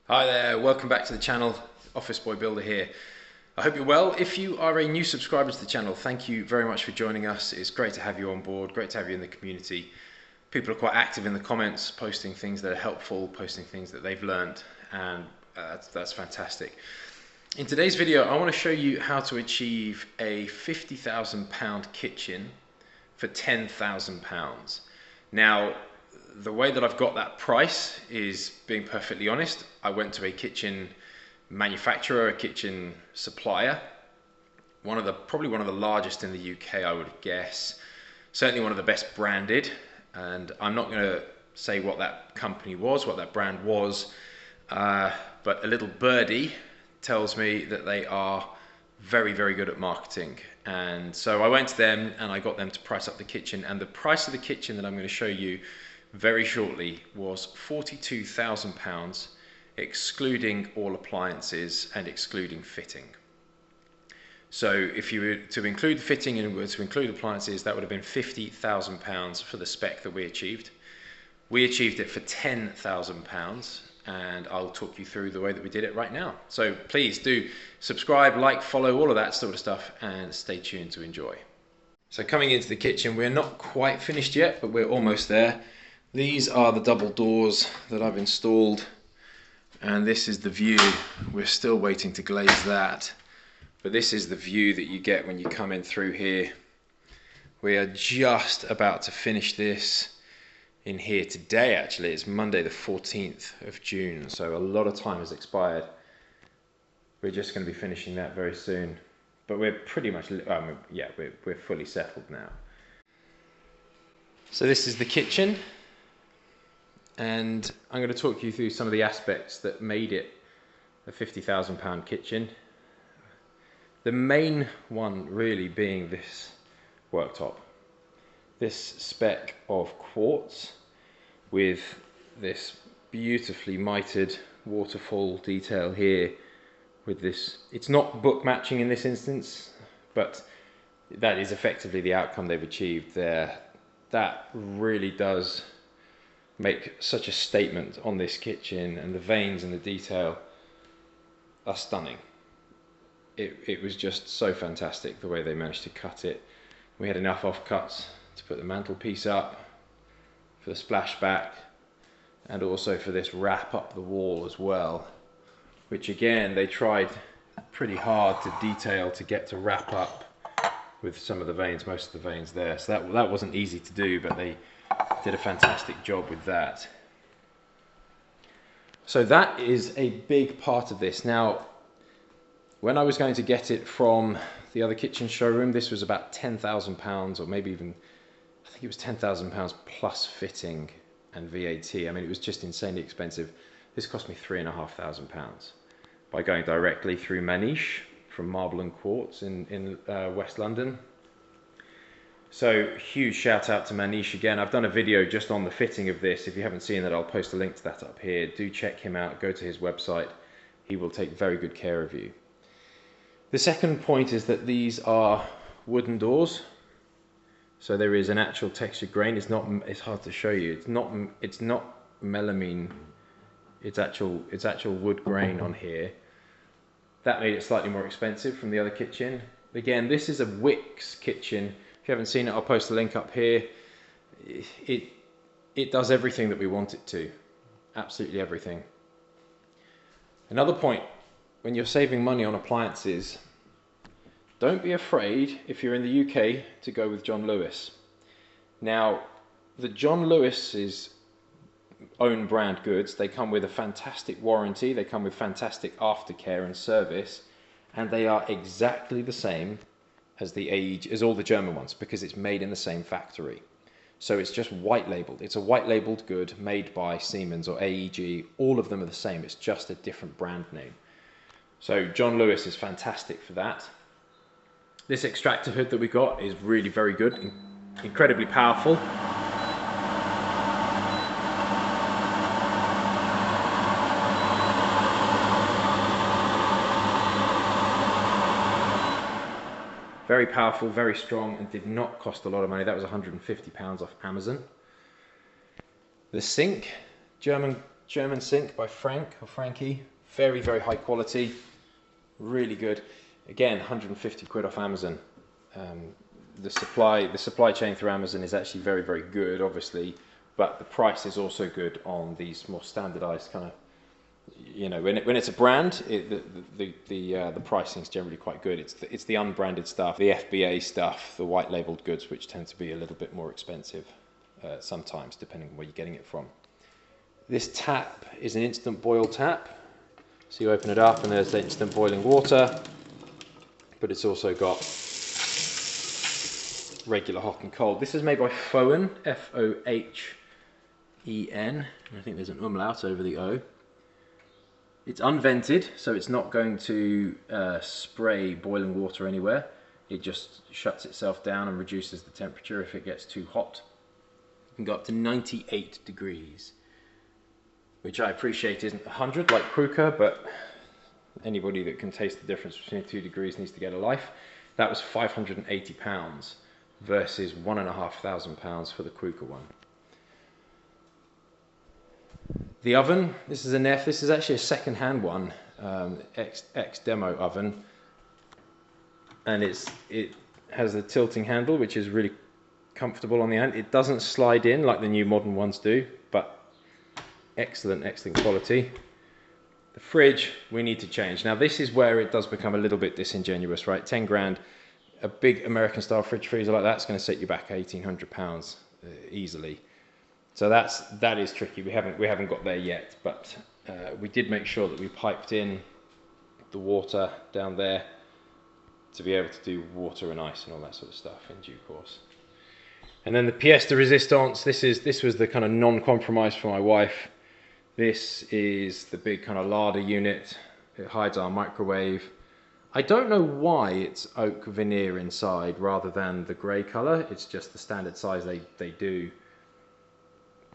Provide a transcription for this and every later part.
Hi there, welcome back to the channel. Office Boy Builder here. I hope you're well. If you are a new subscriber to the channel, thank you very much for joining us. It's great to have you on board, great to have you in the community. People are quite active in the comments, posting things that are helpful, posting things that they've learned, and that's fantastic. In today's video, I want to show you how to achieve a £50,000 kitchen for £10,000. Now, the way that I've got that price is, being perfectly honest, I went to a kitchen manufacturer, a kitchen supplier, probably one of the largest in the UK, I would guess, certainly one of the best branded, and I'm not going to say what that company was, what that brand was, but a little birdie tells me that they are very, very good at marketing. And so I went to them and I got them to price up the kitchen, and the price of the kitchen that I'm going to show you very shortly was £42,000, excluding all appliances and excluding fitting. So if you were to include the fitting and were to include appliances, that would have been £50,000 for the spec that we achieved. We achieved it for £10,000, and I'll talk you through the way that we did it right now. So please do subscribe, like, follow, all of that sort of stuff, and stay tuned to enjoy. So coming into the kitchen, we're not quite finished yet, but we're almost there. These are the double doors that I've installed, and this is the view. We're still waiting to glaze that, but this is the view that you get when you come in through here. We are just about to finish this in here today. Actually, it's Monday the 14th of June, so a lot of time has expired. We're just going to be finishing that very soon, but we're pretty much, yeah, we're fully settled now. So this is the kitchen, and I'm going to talk you through some of the aspects that made it a £50,000 kitchen. The main one really being this worktop. This spec of quartz with this beautifully mitered waterfall detail here with this. It's not book matching in this instance, but that is effectively the outcome they've achieved there. That really does make such a statement on this kitchen, and the veins and the detail are stunning. It was just so fantastic the way they managed to cut it. We had enough offcuts to put the mantelpiece up, for the splashback, and also for this wrap up the wall as well, which again they tried pretty hard to detail to get to wrap up with some of the veins, most of the veins there. So that wasn't easy to do, but they did a fantastic job with that. So that is a big part of this. Now, when I was going to get it from the other kitchen showroom, this was about £10,000, or maybe even, I think it was £10,000 plus fitting and VAT. I mean, it was just insanely expensive. This cost me £3,500 by going directly through Manish from Marble and Quartz in West London. So huge shout out to Manish again. I've done a video just on the fitting of this. If you haven't seen that, I'll post a link to that up here. Do check him out, go to his website. He will take very good care of you. The second point is that these are wooden doors. So there is an actual textured grain. It's hard to show you. It's not melamine. It's actual wood grain on here. That made it slightly more expensive from the other kitchen. Again, this is a Wix kitchen. If you haven't seen it, I'll post a link up here. It does everything that we want it to. Absolutely everything. Another point, when you're saving money on appliances, don't be afraid, if you're in the UK, to go with John Lewis. Now, the John Lewis's own brand goods, they come with a fantastic warranty, they come with fantastic aftercare and service, and they are exactly the same as all the German ones, because it's made in the same factory. So it's just white labeled. It's a white labeled good made by Siemens or AEG. All of them are the same. It's just a different brand name. So John Lewis is fantastic for that. This extractor hood that we got is really very good, incredibly powerful. Very powerful, very strong, and did not cost a lot of money. That was £150 off Amazon. The sink, German German sink by Frank or Frankie. Very, very high quality. Really good. Again, 150 quid off Amazon. The supply chain through Amazon is actually very, very good, obviously, but the price is also good on these more standardized kind of, you know, when it's a brand, the pricing is generally quite good. It's the unbranded stuff, the FBA stuff, the white labeled goods, which tend to be a little bit more expensive sometimes, depending on where you're getting it from. This tap is an instant boil tap. So you open it up and there's the instant boiling water, but it's also got regular hot and cold. This is made by Fohen, F-O-H-E-N. I think there's an umlaut over the O. It's unvented, so it's not going to spray boiling water anywhere. It just shuts itself down and reduces the temperature if it gets too hot. It can go up to 98 degrees, which I appreciate isn't 100 like Kruger, but anybody that can taste the difference between 2 degrees needs to get a life. That was £580 versus £1,500 for the Kruger one. The oven, this is an F, this is actually a second-hand one, ex-demo oven, and it has a tilting handle, which is really comfortable on the hand. It doesn't slide in like the new modern ones do, but excellent quality. The fridge we need to change. Now this is where it does become a little bit disingenuous, right? 10 grand, a big American style fridge freezer like that's going to set you back £1,800 easily. So that is tricky. We haven't got there yet, but we did make sure that we piped in the water down there to be able to do water and ice and all that sort of stuff in due course. And then the pièce de résistance. This was the kind of non-compromise for my wife. This is the big kind of larder unit. It hides our microwave. I don't know why it's oak veneer inside rather than the grey colour. It's just the standard size they do.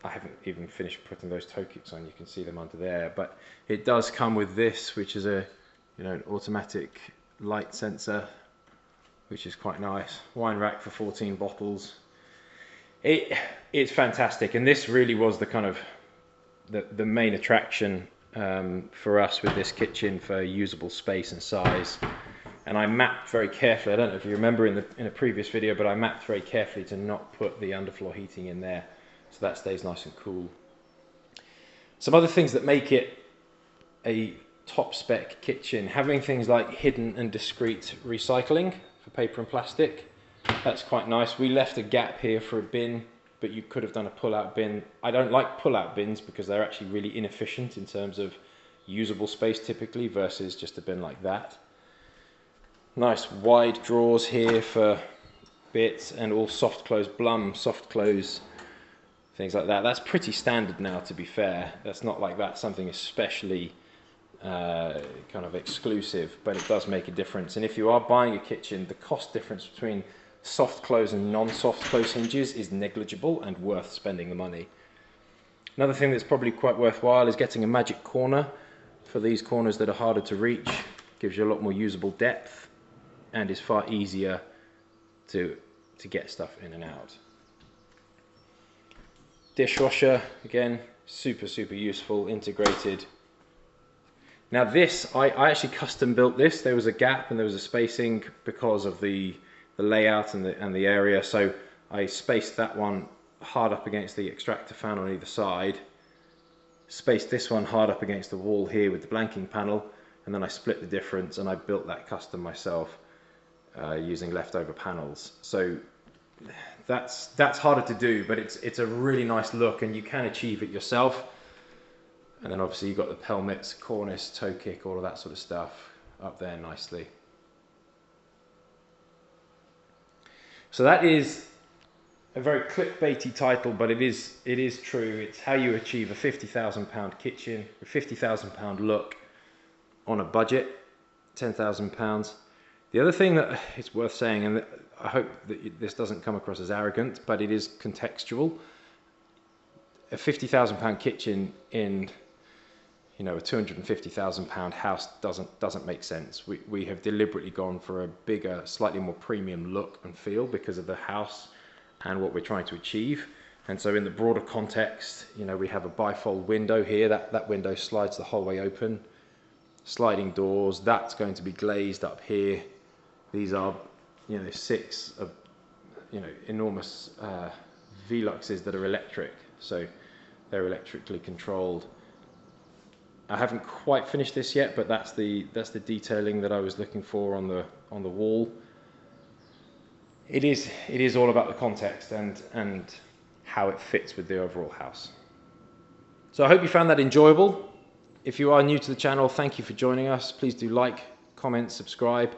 I haven't even finished putting those toe kicks on. You can see them under there, but it does come with this, which is a, you know, an automatic light sensor, which is quite nice. Wine rack for 14 bottles. It's fantastic, and this really was the kind of the main attraction for us with this kitchen for usable space and size. And I mapped very carefully. I don't know if you remember in a previous video, but I mapped very carefully to not put the underfloor heating in there, so that stays nice and cool. Some other things that make it a top spec kitchen, having things like hidden and discreet recycling for paper and plastic. That's quite nice. We left a gap here for a bin, but you could have done a pull-out bin. I don't like pull-out bins because they're actually really inefficient in terms of usable space typically versus just a bin like that. Nice wide drawers here for bits, and all soft close, Blum soft close, things like that. That's pretty standard now, to be fair. That's not like that's something especially kind of exclusive, but it does make a difference. And if you are buying a kitchen, the cost difference between soft close and non-soft close hinges is negligible and worth spending the money. Another thing that's probably quite worthwhile is getting a magic corner for these corners that are harder to reach. Gives you a lot more usable depth and is far easier to get stuff in and out. Dishwasher, again, super useful, integrated. Now this, I actually custom built this. There was a gap and there was a spacing because of the layout and the area, so I spaced that one hard up against the extractor fan on either side, spaced this one hard up against the wall here with the blanking panel, and then I split the difference and I built that custom myself using leftover panels. So that's harder to do, but it's a really nice look and you can achieve it yourself. And then obviously you've got the pelmets, cornice, toe kick, all of that sort of stuff up there nicely. So that is a very clickbaity title, but it is true. It's how you achieve a £50,000 kitchen, a £50,000 look on a budget, £10,000. The other thing that it's worth saying, and I hope that this doesn't come across as arrogant, but it is contextual. A £50,000 kitchen in, you know, a £250,000 house doesn't make sense. We have deliberately gone for a bigger, slightly more premium look and feel because of the house and what we're trying to achieve. And so in the broader context, you know, we have a bifold window here. That window slides the whole way open. Sliding doors, that's going to be glazed up here. These are, you know, 6 of, you know, enormous Veluxes that are electric. So they're electrically controlled. I haven't quite finished this yet, but that's the detailing that I was looking for on the wall. It is all about the context and how it fits with the overall house. So I hope you found that enjoyable. If you are new to the channel, thank you for joining us. Please do like, comment, subscribe.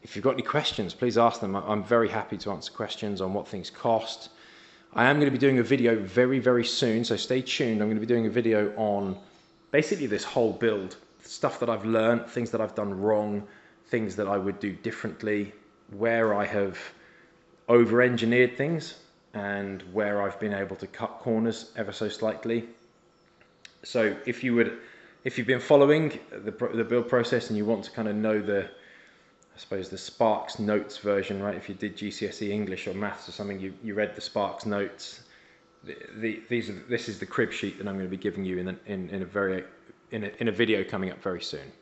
If you've got any questions, please ask them. I'm very happy to answer questions on what things cost. I am going to be doing a video very, very soon, so stay tuned. I'm going to be doing a video on basically this whole build, stuff that I've learned, things that I've done wrong, things that I would do differently, where I have over-engineered things and where I've been able to cut corners ever so slightly. So if you've been following the build process and you want to kind of know I suppose the Sparks Notes version, right? If you did GCSE English or Maths or something, you read the Sparks Notes. This is the crib sheet that I'm going to be giving you in a video coming up very soon.